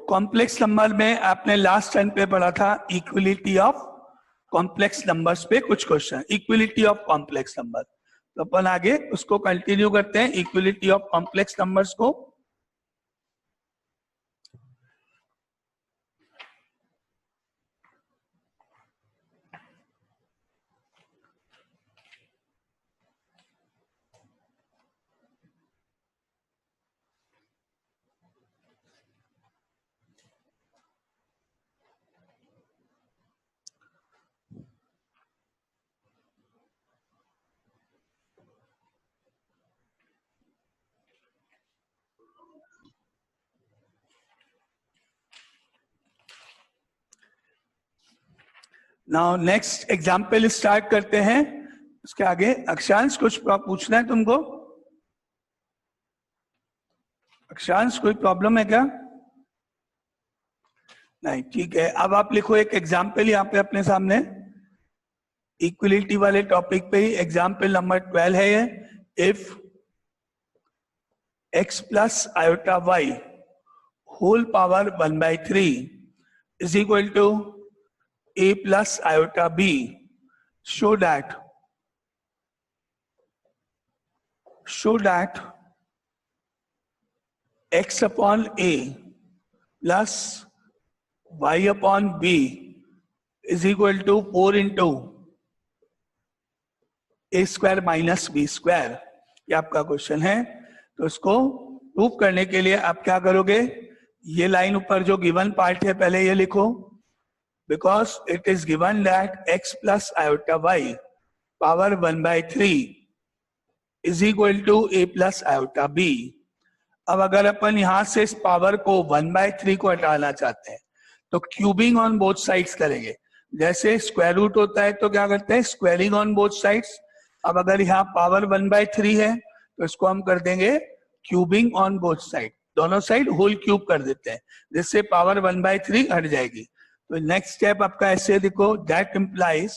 Complex number में आपने last time पे पढ़ा था इक्विलिटी ऑफ कॉम्प्लेक्स नंबर्स पे कुछ question, equality of complex number. तो अपन आगे उसको कंटिन्यू करते हैं, इक्विलिटी ऑफ कॉम्प्लेक्स नंबर्स को। नाउ नेक्स्ट एग्जाम्पल स्टार्ट करते हैं। उसके आगे अक्षांश कुछ पूछना है तुमको? अक्षांश कोई प्रॉब्लम है क्या? नहीं, ठीक है। अब आप लिखो एक एग्जाम्पल यहाँ पे अपने सामने, इक्विलिटी वाले टॉपिक पे ही। एग्जाम्पल नंबर 12 है ये। If x plus iota y whole power 1/3 is equal to a plus iota b, show that x upon a plus y upon b is equal to 4 into a square minus b square। ये आपका question है। तो इसको prove करने के लिए आप क्या करोगे, ये लाइन ऊपर जो गिवन पार्ट है पहले ये लिखो। Because it is given that x plus iota y power 1/3 is equal to a plus iota b। अब अगर अपन यहां से इस पावर को 1/3 को हटाना चाहते हैं तो क्यूबिंग ऑन बोथ साइड्स करेंगे। जैसे स्क्वायर रूट होता है तो क्या करते हैं, स्क्वायरिंग ऑन बोथ साइड्स। अब अगर यहाँ पावर 1/3 है तो इसको हम कर देंगे क्यूबिंग ऑन बोथ साइड, दोनों साइड होल क्यूब कर देते हैं, जिससे पावर 1/3 हट जाएगी। तो नेक्स्ट स्टेप आपका ऐसे देखो, that implies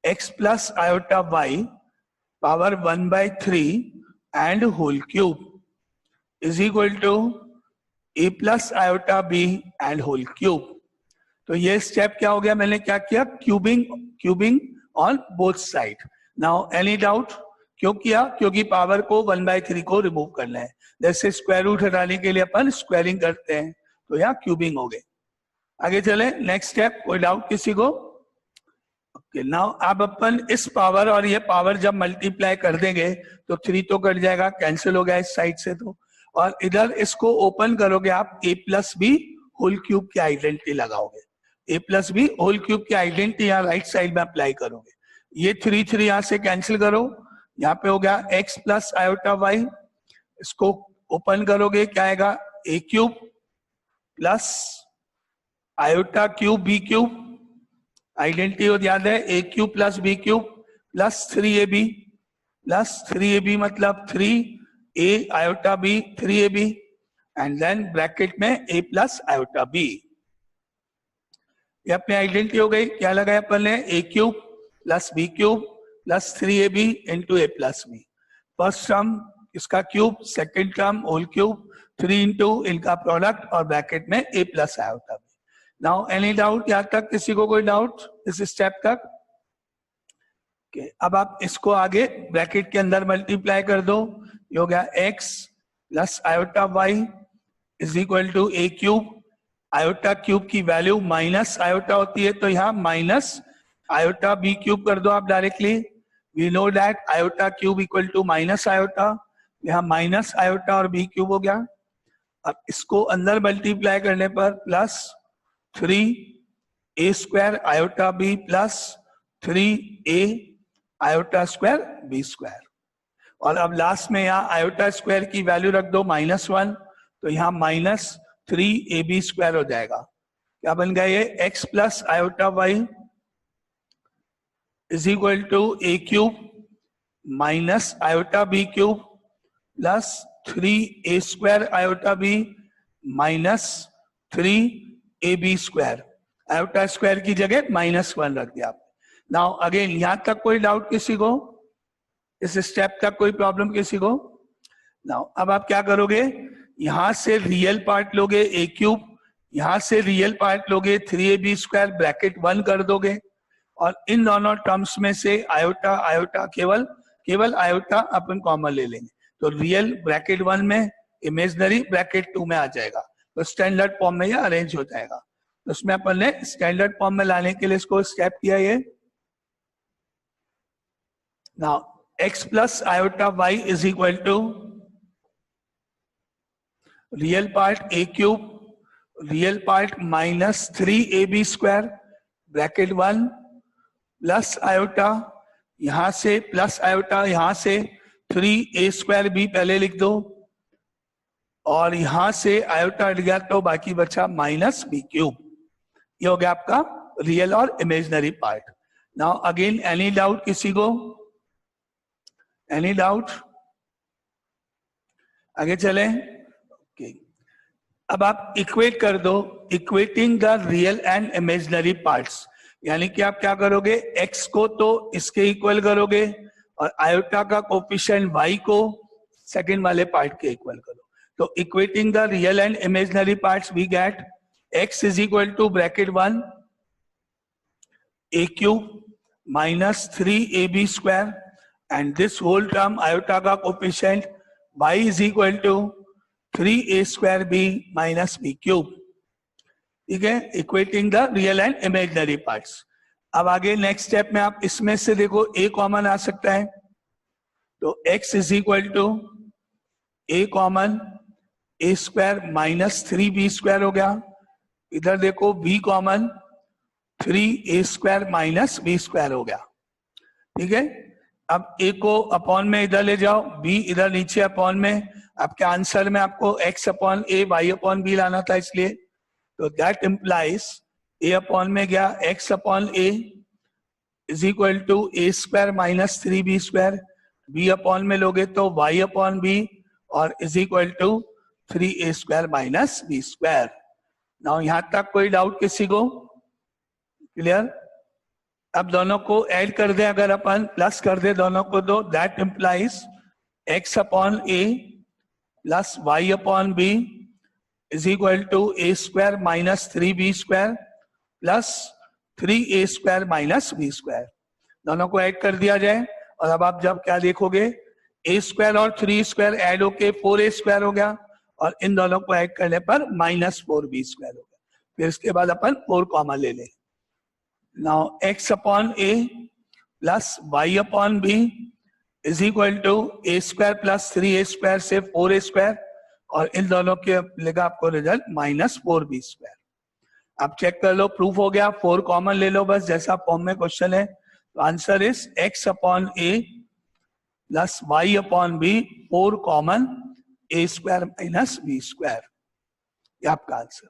x plus iota y power 1/3 and whole cube is equal to a plus iota b and whole cube. तो ये स्टेप क्या हो गया, मैंने क्या किया, cubing on both side. Now any doubt? क्यों किया? क्योंकि पावर को 1/3 को रिमूव करना है। जैसे स्क्वायर रूट हटाने के लिए अपन स्क्वायरिंग करते हैं, तो यहाँ क्यूबिंग हो गई। आगे चले, नेक्स्ट स्टेप। कोई डाउट किसी को? ओके, नाउ अब अपन इस पावर और ये पावर जब मल्टीप्लाई कर देंगे तो 3 तो कट जाएगा, कैंसिल हो गया इस साइड से। तो और इधर इसको ओपन करोगे आप, a plus B whole cube की आइडेंटिटी लगाओगे। a plus B whole cube की आइडेंटिटी यहाँ राइट साइड में अप्लाई करोगे। ये 3 यहाँ से कैंसिल करो, यहाँ पे हो गया x प्लस आयोटा y। इसको ओपन करोगे, क्या आएगा, a cube plus iota cube B cube, identity याद है, a cube plus B cube plus 3ab मतलब 3a iota b 3ab and then bracket में a प्लस आयोटा b। ये अपनी आइडेंटिटी हो गई। क्या लगाया अपन ने, a cube plus B cube plus 3ab into a plus B. First term इसका cube, second term whole cube, 3 into इनका प्रोडक्ट और ब्रैकेट में a plus iota b। Now any doubt यहाँ तक? किसी को कोई डाउट इस स्टेप तक? okay, अब आप इसको आगे ब्रैकेट के अंदर मल्टीप्लाई कर दो। ये हो गया x plus iota y is equal to a cube. Iota cube की वैल्यू माइनस आयोटा होती है, तो यहाँ माइनस आयोटा b क्यूब कर दो आप directly. We know that iota cube equal to minus iota, यहाँ माइनस आयोटा और b क्यूब हो गया। अब इसको अंदर मल्टीप्लाई करने पर plus 3a square iota b plus 3a iota square b square. और अब लास्ट में यहाँ आयोटा स्क्वायर की वैल्यू रख दो -1, तो यहाँ -3ab स्क्वायर हो जाएगा। क्या बन गया ये, x plus iota y is equal to a cube minus iota b cube plus 3a square iota b minus 3ab square. Iota square की जगह -1 रख दिया आपने। नाउ अगेन यहां तक कोई डाउट किसी को? इस स्टेप तक कोई प्रॉब्लम किसी को? नाउ अब आप क्या करोगे, यहां से रियल पार्ट लोगे a क्यूब यहां से रियल पार्ट लोगे 3ab स्क्वायर ब्रैकेट 1 कर दोगे और इन दोनों टर्म्स में से आयोटा आयोटा केवल आयोटा अपन कॉमन ले लेंगे, तो रियल ब्रैकेट 1 में, इमेजनरी ब्रैकेट 2 में आ जाएगा, तो स्टैंडर्ड फॉर्म में ये अरेंज हो जाएगा। तो उसमें अपन ने स्टैंडर्ड फॉर्म में लाने के लिए इसको स्टेप किया ये। Now x plus iota y is equal to real part a cube, real part minus 3ab square bracket 1 plus iota, यहां से प्लस आयोटा, यहां से 3a स्क्वायर भी पहले लिख दो और यहां से आयोटा हट गया तो बाकी बचा माइनस b क्यूब। ये हो गया आपका रियल और imaginary part. Now again any doubt किसी को? Any doubt? आगे चले। ओके, अब आप इक्वेट कर दो, equating the real and imaginary parts, यानी कि आप क्या करोगे, x को तो इसके इक्वल करोगे और आयोटा का कोफिशिएंट y को सेकंड वाले पार्ट के इक्वल करो। तो equating the real and imaginary parts we get x is equal to bracket 1 a cube minus 3ab square and this whole term iota का coefficient y is equal to 3a square b minus b cube. ठीक है, equating the real and imaginary parts. अब आगे next step में आप इसमें से देखो a कॉमन आ सकता है, तो x is equal to a common a square minus 3b square हो गया, इधर देखो b common 3a square minus b square हो गया। ठीक है, अब a को अपॉन में इधर ले जाओ, b इधर नीचे अपॉन में, आपके आंसर में आपको x upon a y upon b लाना था, इसलिए तो दैट इम्प्लाइज a अपॉन में गया x upon a is equal to a square minus 3b square, b upon में लोगे तो y अपॉन b और is equal to 3a square minus b square. Now यहां तक कोई डाउट किसी को? क्लियर? अब दोनों को ऐड कर दे, अगर अपन प्लस कर दे दोनों को, दो that implies x upon a plus y upon b is equal to a square minus 3b square plus 3a square minus b square. दोनों को ऐड कर दिया जाए और अब आप जब क्या देखोगे, a स्क्वायर और 3 स्क्वायर ऐड होके 4a स्क्वायर हो गया और इन दोनों को ऐड करने पर माइनस 4b स्क्वायर हो गया। फिर इसके बाद अपन 4 कॉमन ले लें। Now x upon a plus y upon b is equal to a square plus 3a square से 4a स्क्वायर और इन दोनों के मिलेगा आपको रिजल्ट माइनस 4b स्क्वायर। आप चेक कर लो, प्रूफ हो गया। 4 कॉमन ले लो बस, जैसा फॉर्म में क्वेश्चन है। तो answer is x upon a plus y upon b, 4 common, a square minus b square, ये आपका आंसर।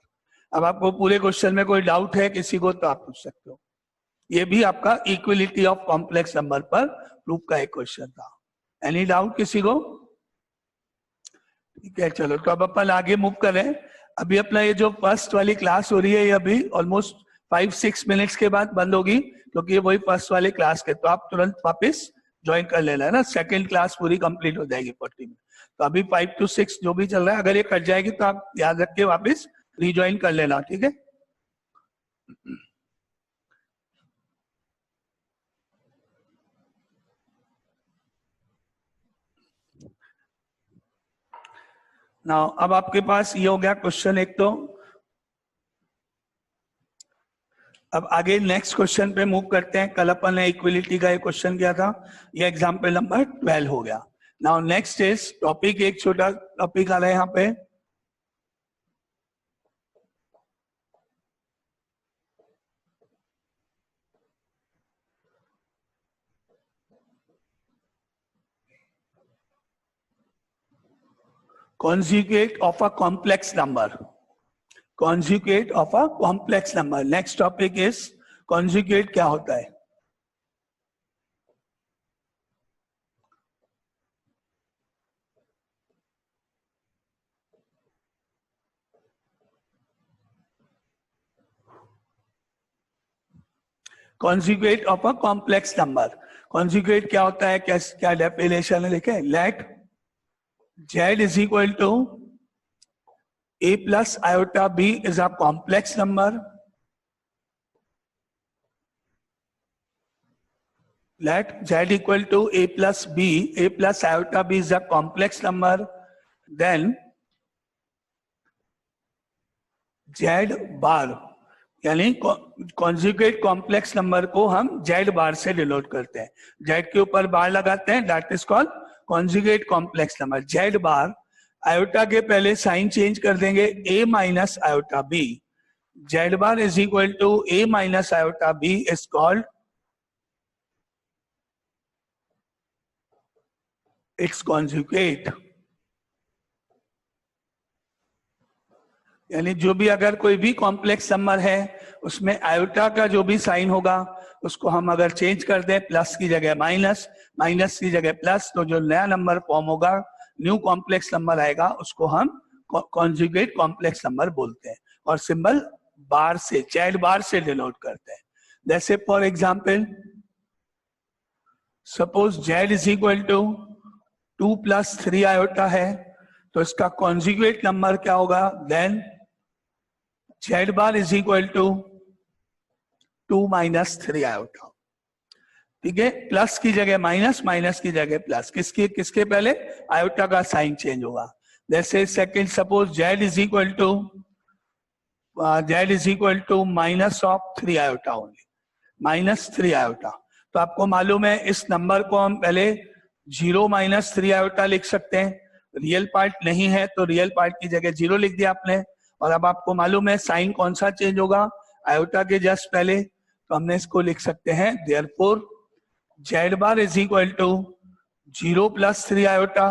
अब आपको पूरे क्वेश्चन में कोई डाउट है किसी को तो आप पूछ सकते हो। ये भी आपका इक्वलिटी ऑफ कॉम्प्लेक्स नंबर पर प्रूफ का एक क्वेश्चन था। एनी डाउट किसी को? ठीक है, चलो तो अब अपन आगे मूव करें। अभी अपना ये जो फर्स्ट वाली क्लास हो रही है, ये अभी ऑलमोस्ट 5-6 मिनट्स के बाद बंद होगी, क्योंकि ये वही फर्स्ट वाले क्लास के, तो आप तुरंत वापस ज्वाइन कर लेना है ना, सेकंड क्लास पूरी कंप्लीट हो जाएगी 40 मिनट। तो अभी 5 to 6 जो भी चल रहा है, अगर ये कट जाएगी तो आप याद रख के वापस रिज्वाइन कर लेना, ठीक है। नाउ अब आपके पास ये हो गया क्वेश्चन एक। तो अब आगे नेक्स्ट क्वेश्चन पे मूव करते हैं। कल अपन ने इक्वलिटी का एक क्वेश्चन किया था, ये एग्जांपल नंबर 12 हो गया। नाउ नेक्स्ट इज टॉपिक, एक छोटा टॉपिक आ रहा है यहाँ पे, conjugate of a complex number, conjugate of a complex number। next topic is conjugate क्या होता है। conjugate of a complex number, conjugate क्या होता है, क्या डेफिनेशन है, देखें। let z is equal to a plus iota b is a complex number. Let z equal to a plus b, a plus iota b is a complex number, then z bar यानी conjugate complex number को हम z बार से denote करते हैं, z के ऊपर bar लगाते हैं, that is called conjugate complex number. z bar iota के पहले साइन चेंज कर देंगे a minus iota b, z bar is equal to a minus iota b is called its conjugate. यानी जो भी अगर कोई भी कॉम्प्लेक्स नंबर है उसमें आयोटा का जो भी साइन होगा उसको हम अगर चेंज कर दें, प्लस की जगह माइनस, माइनस की जगह प्लस, तो जो नया नंबर फॉर्म होगा, न्यू कॉम्प्लेक्स नंबर आएगा, उसको हम कॉन्जुगेट कॉम्प्लेक्स नंबर बोलते हैं और सिंबल बार से, z बार से डिनोट करते हैं। जैसे for example suppose z is equal to 2 plus 3 iota है, तो इसका कॉन्जुगेट नंबर क्या होगा, then z bar is equal to 2 minus 3 iota. ठीक है, प्लस की जगह माइनस, माइनस की जगह प्लस, किसके पहले आयोटा का साइन चेंज होगा। जैसे second suppose z is equal to minus of 3 iota only, minus 3 iota. तो आपको मालूम है इस नंबर को हम पहले 0 माइनस 3 आयोटा लिख सकते हैं, रियल पार्ट नहीं है तो रियल पार्ट की जगह 0 लिख दिया आपने, और अब आपको मालूम है साइन कौन सा चेंज होगा, आयोटा के जस्ट पहले, तो हमने इसको लिख सकते हैं therefore z bar is equal to 0 plus 3 iota,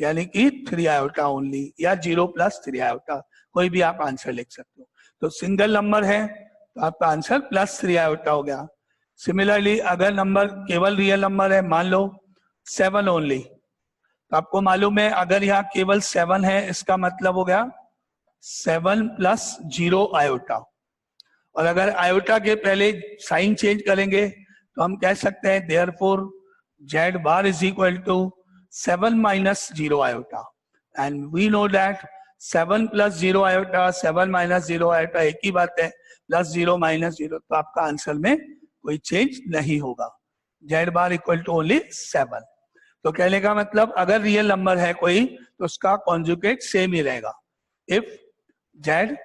यानी कि 3 आयोटा ओनली, या 0 प्लस 3 आयोटा, कोई भी आप आंसर लिख सकते हो। तो सिंगल नंबर है तो आपका आंसर प्लस 3 आयोटा हो गया। सिमिलरली अगर नंबर केवल रियल नंबर है, मान लो 7 ओनली, तो आपको मालूम है अगर यहाँ केवल 7 है, इसका मतलब हो गया 7 प्लस 0 आयोटा, और अगर आयोटा के पहले साइन चेंज करेंगे तो हम कह सकते हैं therefore z bar is equal to 7 minus 0 iota, and we know that 7 plus 0 iota, 7 minus 0 iota एक ही बात है, प्लस 0 माइनस 0, तो आपका आंसर में कोई चेंज नहीं होगा, z bar equal to only 7। तो कहने का मतलब अगर रियल नंबर है कोई तो उसका कॉन्जुगेट सेम ही रहेगा। If z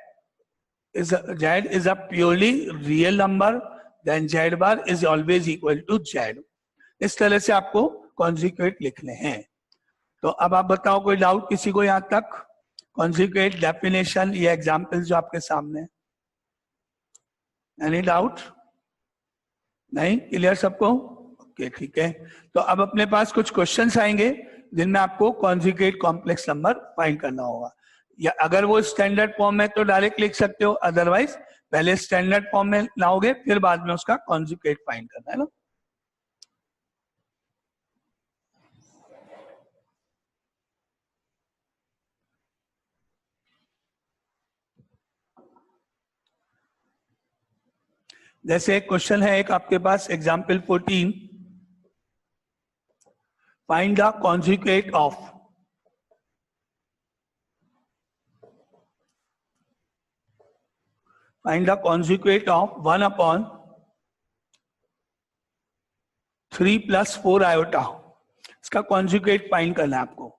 is a purely real number, then z bar is always equal to z। इस तरह से आपको कॉन्जुगेट लिखने हैं। तो अब आप बताओ कोई डाउट किसी को यहां तक, कॉन्जुगेट डेफिनेशन या एग्जाम्पल जो आपके सामने, एनी डाउट? नहीं, क्लियर सबको? ओके, ठीक है। तो अब अपने पास कुछ क्वेश्चंस आएंगे जिनमें आपको कॉन्जुगेट कॉम्प्लेक्स नंबर फाइंड करना होगा, या अगर वो स्टैंडर्ड फॉर्म में तो डायरेक्ट लिख सकते हो, अदरवाइज पहले स्टैंडर्ड फॉर्म में लाओगे फिर बाद में उसका कॉन्जुगेट फाइंड करना है ना। जैसे एक क्वेश्चन है एक आपके पास, example 14, find the conjugate of, find the conjugate of 1 upon 3 plus 4 iota, इसका कॉन्जुगेट फाइंड करना है आपको।